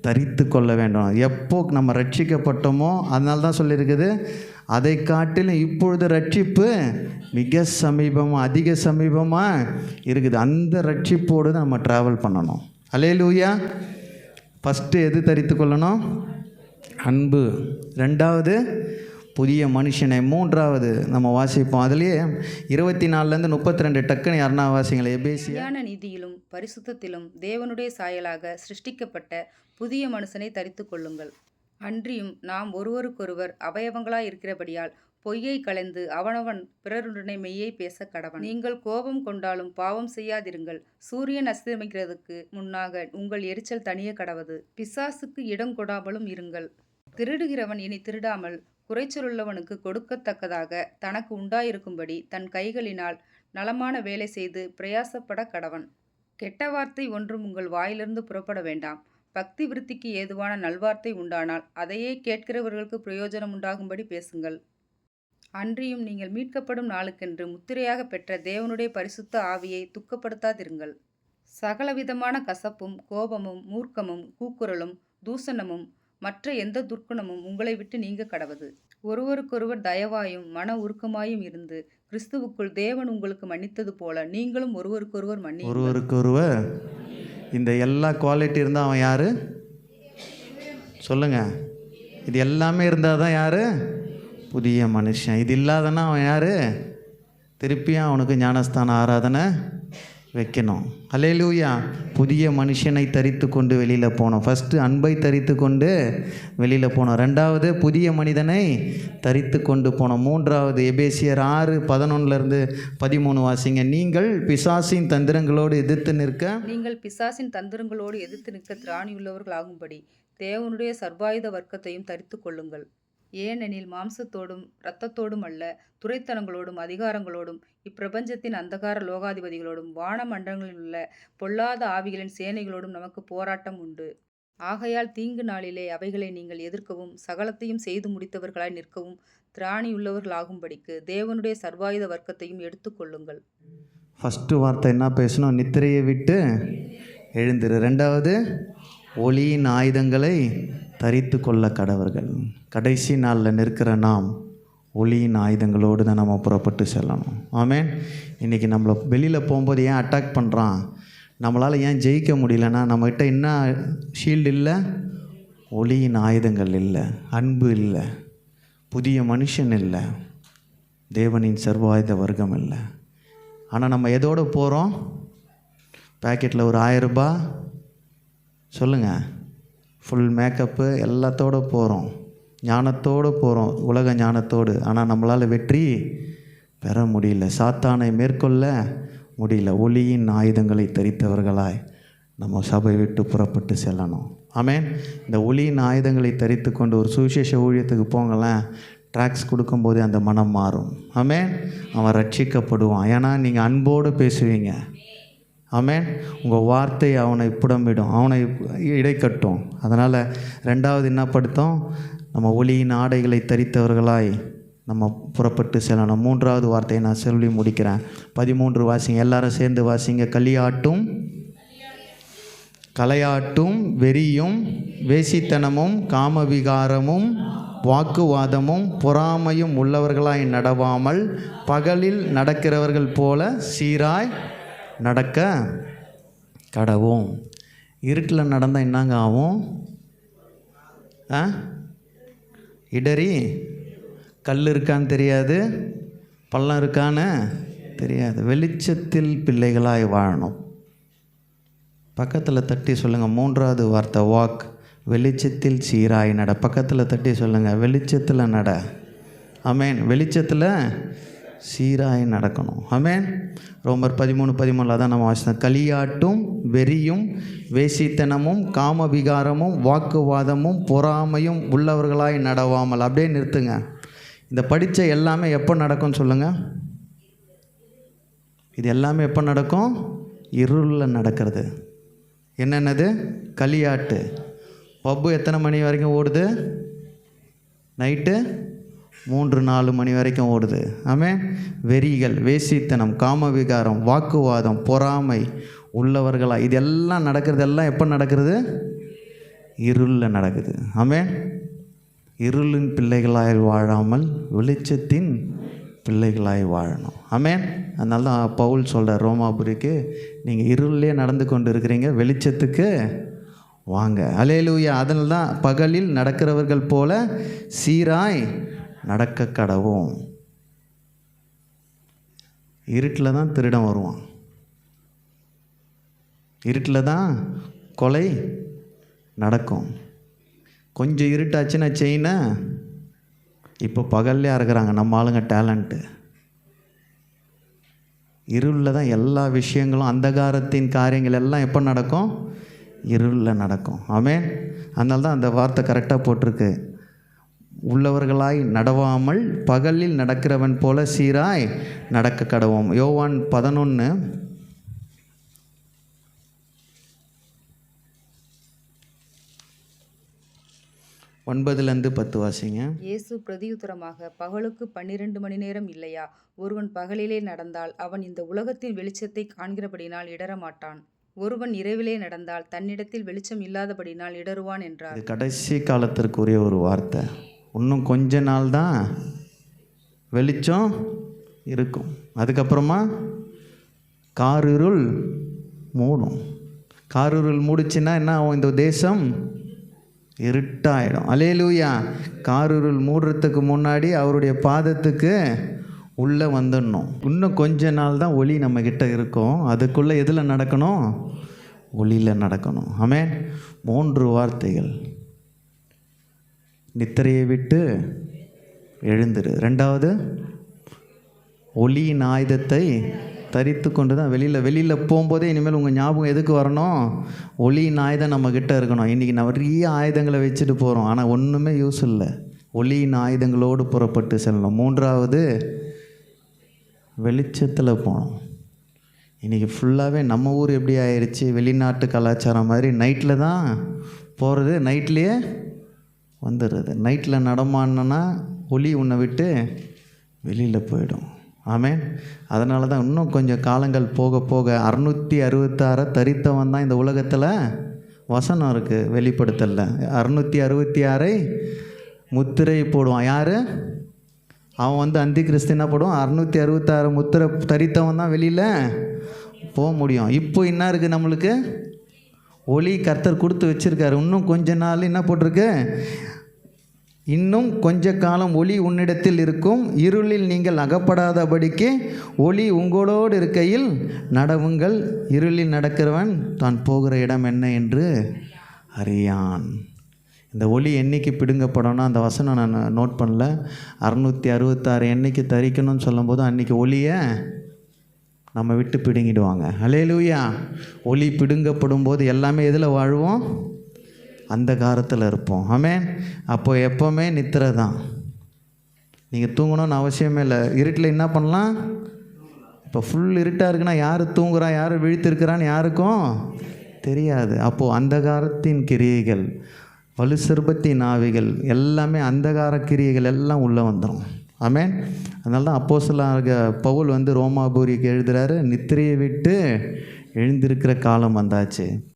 தரித்து கொள்ள வேண்டும். எப்போ நம்ம ரட்சிக்கப்பட்டோமோ, அதனால தான் சொல்லியிருக்குது, அதை காட்டிலும் இப்பொழுது ரட்சிப்பு மிக சமீபமாக, அதிக சமீபமாக இருக்குது. அந்த ரட்சிப்போடு நம்ம ட்ராவல் பண்ணணும். அல்லேலூயா. ஃபஸ்ட்டு எது தரித்து கொள்ளணும்? அன்பு. 2வது புதிய மனுஷனை. 3வது நம்ம வாசிப்போம். அதுலேயே 24 32 டக்குன்னு யாருன்னா வாசிங்களேன். எபேசியான நீதியிலும் பரிசுத்தத்திலும் தேவனுடைய சாயலாக சிருஷ்டிக்கப்பட்ட புதிய மனுஷனை தரித்து கொள்ளுங்கள். அன்றியும் நாம் ஒருவருக்கொருவர் அவயவங்களாய் இருக்கிறபடியால் பொய்யை களைந்து அவனவன் பிறருடனே மெய்யை பேச கடவன். நீங்கள் கோபம் கொண்டாலும் பாவம் செய்யாதிருங்கள். சூரியன் அஸ்தமிக்கிறதுக்கு முன்னாக உங்கள் எரிச்சல் தணிய கடவது. பிசாசுக்கு இடம் கொடாமலும் இருங்கள். திருடுகிறவன் இனி திருடாமல் குறைச்சலுள்ளவனுக்கு கொடுக்கத்தக்கதாக தனக்கு உண்டாயிருக்கும்படி தன் கைகளினால் நலமான வேலை செய்து பிரயாசப்பட கடவன். கெட்ட வார்த்தை ஒன்றும் உங்கள் வாயிலிருந்து புறப்பட வேண்டாம். பக்தி விருத்திக்கு ஏதுவான நல்வார்த்தை உண்டானால் அதையே கேட்கிறவர்களுக்கு பிரயோஜனம் உண்டாகும்படி பேசுங்கள். அன்றியும் நீங்கள் மீட்கப்படும் நாளுக்கென்று முத்திரையாக பெற்ற தேவனுடைய பரிசுத்த ஆவியை துக்கப்படுத்தாதிருங்கள். சகலவிதமான கசப்பும் கோபமும் மூர்க்கமும் கூக்குரலும் தூசணமும் மற்ற எந்த துர்க்குணமும் உங்களை விட்டு நீங்க கடவது. ஒருவருக்கொருவர் தயவாயும் மன உருக்கமாயும் இருந்து கிறிஸ்துவுக்குள் தேவன் உங்களுக்கு மன்னித்தது போல நீங்களும் ஒருவருக்கொருவர் ஒருவருக்கொருவர். இந்த எல்லா குவாலிட்டி இருந்தால் அவன் யார்? சொல்லுங்கள். இது எல்லாமே இருந்தால் தான் யார்? புதிய மனுஷன். இது இல்லாதனா அவன் யார்? திருப்பியும் அவனுக்கு ஞானஸ்தான ஆராதனை வைக்கணும். அல்லேலூயா. புதிய மனுஷனை தரித்து கொண்டு வெளியில் போனோம். ஃபஸ்ட்டு அன்பை தரித்து கொண்டு வெளியில் போனோம். 2வது புதிய மனிதனை தரித்து கொண்டு போனோம். 3வது எபேசியர் 6:11-13 வாசிங்க. நீங்கள் பிசாசின் தந்திரங்களோடு எதிர்த்து நிற்க திராணியுள்ளவர்கள் ஆகும்படி தேவனுடைய சர்வாயுத வர்க்கத்தையும் தரித்து கொள்ளுங்கள். ஏனெனில் மாம்சத்தோடும் இரத்தத்தோடும் அல்ல, துரைத்தனங்களோடும் அதிகாரங்களோடும் இப்பிரபஞ்சத்தின் அந்தகார லோகாதிபதிகளோடும் வானமண்டலங்களில் உள்ள பொல்லாத ஆவிகளின் சேனைகளோடும் நமக்கு போராட்டம் உண்டு. ஆகையால் தீங்கு நாளிலே அவைகளை நீங்கள் எதிர்க்கவும் சகலத்தையும் செய்து முடித்தவர்களாய் நிற்கவும் திராணியுள்ளவர்களாகும்படிக்கு தேவனுடைய சர்வாயுத வர்க்கத்தையும் எடுத்துக்கொள்ளுங்கள். ஃபஸ்ட்டு வார்த்தை என்ன பேசணும்? நித்திரையை விட்டு எழுந்திரு. 2வது ஒளியின் ஆயுதங்களை தரித்து கொள்ள கடவர்கள். கடைசி நாளில் நிற்கிற நாம் ஒளியின் ஆயுதங்களோடு தான் நம்ம புறப்பட்டு செல்லணும். ஆமென். இன்றைக்கி நம்மளை வெளியில் போகும்போது ஏன் அட்டாக் பண்ணுறான்? நம்மளால் ஏன் ஜெயிக்க முடியலன்னா நம்மகிட்ட என்ன ஷீல்டு இல்லை? ஒளியின் ஆயுதங்கள் இல்லை, அன்பு இல்லை, புதிய மனுஷன் இல்லை, தேவனின் சர்வாயுத வர்க்கம் இல்லை. ஆனால் நம்ம எதோடு போகிறோம்? பேக்கெட்டில் ஒரு 1000 ரூபாய் சொல்லுங்கள், ஃபுல் மேக்கப்பு எல்லாத்தோடு போகிறோம், ஞானத்தோடு போகிறோம், உலக ஞானத்தோடு. ஆனால் நம்மளால் வெற்றி பெற முடியல, சாத்தானை மேற்கொள்ள முடியல. ஒளியின் ஆயுதங்களை தரித்தவர்களாய் நம்ம சபை விட்டு புறப்பட்டு செல்லணும். ஆமென். இந்த ஒளியின் ஆயுதங்களை தரித்து கொண்டு ஒரு சுவிசேஷ ஊழியத்துக்கு போங்களேன், ட்ராக்ஸ் கொடுக்கும்போது அந்த மனம் மாறும். ஆமென். அவன் ரட்சிக்கப்படுவான். ஏன்னா நீங்கள் அன்போடு பேசுவீங்க. ஆமென். உங்கள் வார்த்தை அவனை புடமிடும், அவனை இடைக்கட்டும். அதனால் ரெண்டாவது என்ன படுத்தோம்? நம்ம ஒளியின் ஆடைகளை தரித்தவர்களாய் நம்ம புறப்பட்டு செல்லணும். மூன்றாவது வார்த்தையை நான் சொல்லி முடிக்கிறேன். 13 வாசிங்க, எல்லாரும் சேர்ந்து வாசிங்க. கலையாட்டும் வெறியும் வேசித்தனமும் காமவிகாரமும் வாக்குவாதமும் பொறாமையும் உள்ளவர்களாய் நடவாமல் பகலில் நடக்கிறவர்கள் போல சீராய் நடக்க கடவும். இருட்டில் நடந்தால் என்னங்க ஆகும்? இடறி கல் இருக்கான்னு தெரியாது, பள்ளம் இருக்கான்னு தெரியாது. வெளிச்சத்தில் பிள்ளைகளாய் வாழணும். பக்கத்தில் தட்டி சொல்லுங்கள். மூன்றாவது வார்த்தை வாக். வெளிச்சத்தில் சீராய் நட. பக்கத்தில் தட்டி சொல்லுங்கள், வெளிச்சத்தில் நட. ஆமென். வெளிச்சத்தில் சீராய் நடக்கணும். ஆமென். ரோமர் 13:13 தான் நம்ம வாசித்தோம். கலியாட்டும் வெறியும் வேசித்தனமும் காமவிகாரமும் வாக்குவாதமும் பொறாமையும் உள்ளவர்களாய் நடவாமல். அப்படியே நிறுத்துங்க. இந்த படித்த எல்லாமே எப்போ நடக்கும்னு சொல்லுங்கள். இது எல்லாமே எப்போ நடக்கும்? இருளில் நடக்கிறது. என்னென்னது? களியாட்டு. பப்பு எத்தனை மணி வரைக்கும் ஓடுது? நைட்டு 3-4 மணி வரைக்கும் ஓடுது. ஆமென். வெறிகள், வேசித்தனம், காமவிகாரம், வாக்குவாதம், பொறாமை உள்ளவர்களாக இதெல்லாம் நடக்கிறதெல்லாம் எப்போ நடக்கிறது? இருளில் நடக்குது. ஆமென். இருளின் பிள்ளைகளாய் வாழாமல் வெளிச்சத்தின் பிள்ளைகளாய் வாழணும். ஆமென். அதனால தான் பவுல் சொல்கிறார் ரோமாபுரிக்கு, நீங்கள் இருளிலே நடந்து கொண்டு இருக்கிறீங்க, வெளிச்சத்துக்கு வாங்க. அல்லேலூயா. அதனால தான் பகலில் நடக்கிறவர்கள் போல சீராய் நடக்க கடவும். இருட்டில் தான் திருடன் வருவான், இருட்டில் தான் கொலை நடக்கும். கொஞ்சம் இருட்டாச்சுன்னா செயினை இப்போ பகல்லையாக இருக்கிறாங்க நம்ம ஆளுங்க டேலண்ட்டு. இருளில் தான் எல்லா விஷயங்களும், அந்தகாரத்தின் காரியங்கள் எல்லாம் எப்போ நடக்கும்? இருளில் நடக்கும். ஆமென். அதனால தான் அந்த வார்த்தை கரெக்டாக போட்டிருக்கு. உள்ளவர்களாய் நடவாமல் பகலில் நடக்கிறவன் போல சீராய் நடக்க கடவோம். யோவான் 11 9-10 வாசிங்க. இயேசு பிரதியுத்தரமாக, பகலுக்கு 12 மணி நேரம் இல்லையா? ஒருவன் பகலிலே நடந்தால் அவன் இந்த உலகத்தின் வெளிச்சத்தை காண்கிறபடினால் இடரமாட்டான். ஒருவன் இரவிலே நடந்தால் தன்னிடத்தில் வெளிச்சம் இல்லாதபடினால் இடறுவான் என்றார். இது கடைசி காலத்திற்குரிய ஒரு வார்த்தை. இன்னும் கொஞ்ச நாள் தான் வெளிச்சம் இருக்கும். அதுக்கப்புறமா காரிருள் மூடும். காரிருள் மூடிச்சுன்னா என்ன ஆகும்? இந்த தேசம் இருட்டாயிடும். அல்லேலூயா. காரிருள் மூடுறதுக்கு முன்னாடி அவருடைய பாதத்துக்கு உள்ளே வந்துடணும். இன்னும் கொஞ்ச நாள் தான் ஒளி நம்மக்கிட்ட இருக்கும். அதுக்குள்ளே எதில் நடக்கணும்? ஒளியில் நடக்கணும். ஆமென். 3 வார்த்தைகள். நித்திரையை விட்டு எழுந்துரு. ரெண்டாவது, ஒளியின் ஆயுதத்தை தரித்து கொண்டு தான் வெளியில் போகும்போதே இனிமேல் உங்கள் ஞாபகம் எதுக்கு வரணும்? ஒளியின் ஆயுதம் நம்மக்கிட்ட இருக்கணும். இன்றைக்கி நிறைய ஆயுதங்களை வச்சுட்டு போகிறோம், ஆனால் ஒன்றுமே யூஸ் இல்லை. ஒளியின் ஆயுதங்களோடு புறப்பட்டு செல்லணும். மூன்றாவது, வெளிச்சத்தில் போகணும். இன்றைக்கி ஃபுல்லாகவே நம்ம ஊர் எப்படி ஆயிடுச்சு? வெளிநாட்டு கலாச்சாரம் மாதிரி நைட்டில் தான் போகிறது, நைட்லேயே வந்துடுறது. நைட்டில் நடமாடினா ஒளி உன்னை விட்டு வெளியில் போயிடும். ஆமென். அதனால தான் இன்னும் கொஞ்சம் காலங்கள் போக போக 666 தரித்தவன் தான் இந்த உலகத்தில் வசனம் இருக்குது வெளிப்படுத்தல. 666 முத்திரை போடுவான். யார்? அவன் அந்தி கிறிஸ்து என்ன போடுவான்? 666 முத்திரை தரித்தவன் தான் வெளியில் போக முடியும். இப்போ என்ன இருக்குது? நம்மளுக்கு ஒளி கர்த்தர் கொடுத்து வச்சுருக்காரு. இன்னும் கொஞ்ச நாள் என்ன போட்டிருக்கு? இன்னும் கொஞ்ச காலம் ஒளி உன்னிடத்தில் இருக்கும், இருளில் நீங்கள் அகப்படாதபடிக்கு ஒளி உங்களோடு இருக்கையில் நடவுங்கள். இருளில் நடக்கிறவன் தான் போகிற இடம் என்ன என்று அறியான். இந்த ஒளி என்னைக்கு பிடுங்கப்படணும் அந்த வசனம் நான் நோட் பண்ணல. 666 என்னைக்கு தரிக்கணும்னு சொல்லும்போது அன்றைக்கி ஒளியை நம்ம விட்டு பிடுங்கிடுவாங்க. ஹல்லேலூயா. ஒளி பிடுங்கப்படும் போது எல்லாமே எதில் வாழ்வோம்? அந்தகாரத்தில் இருப்போம். ஆமென். அப்போ எப்போவுமே நித்திரை தான். நீங்கள் தூங்கணும்னு அவசியமே இல்லை. இருட்டில் என்ன பண்ணலாம்? இப்போ ஃபுல் இருட்டாக இருக்குன்னா யார் தூங்குறா, யார் விழித்திருக்கிறான்னு யாருக்கும் தெரியாது. அப்போது அந்தகாரத்தின் கிரியைகள், வலு சிறுபத்தின் ஆவிகள் எல்லாமே, அந்தகார கிரியைகள் எல்லாம் உள்ளே வந்துடும். ஆமென். அதனால தான் அப்போஸ்தலனாகிய பவுல் ரோமாபுரிக்கு எழுதுகிறாரு, நித்திரையை விட்டு எழுந்திருக்கிற காலம் வந்தாச்சு.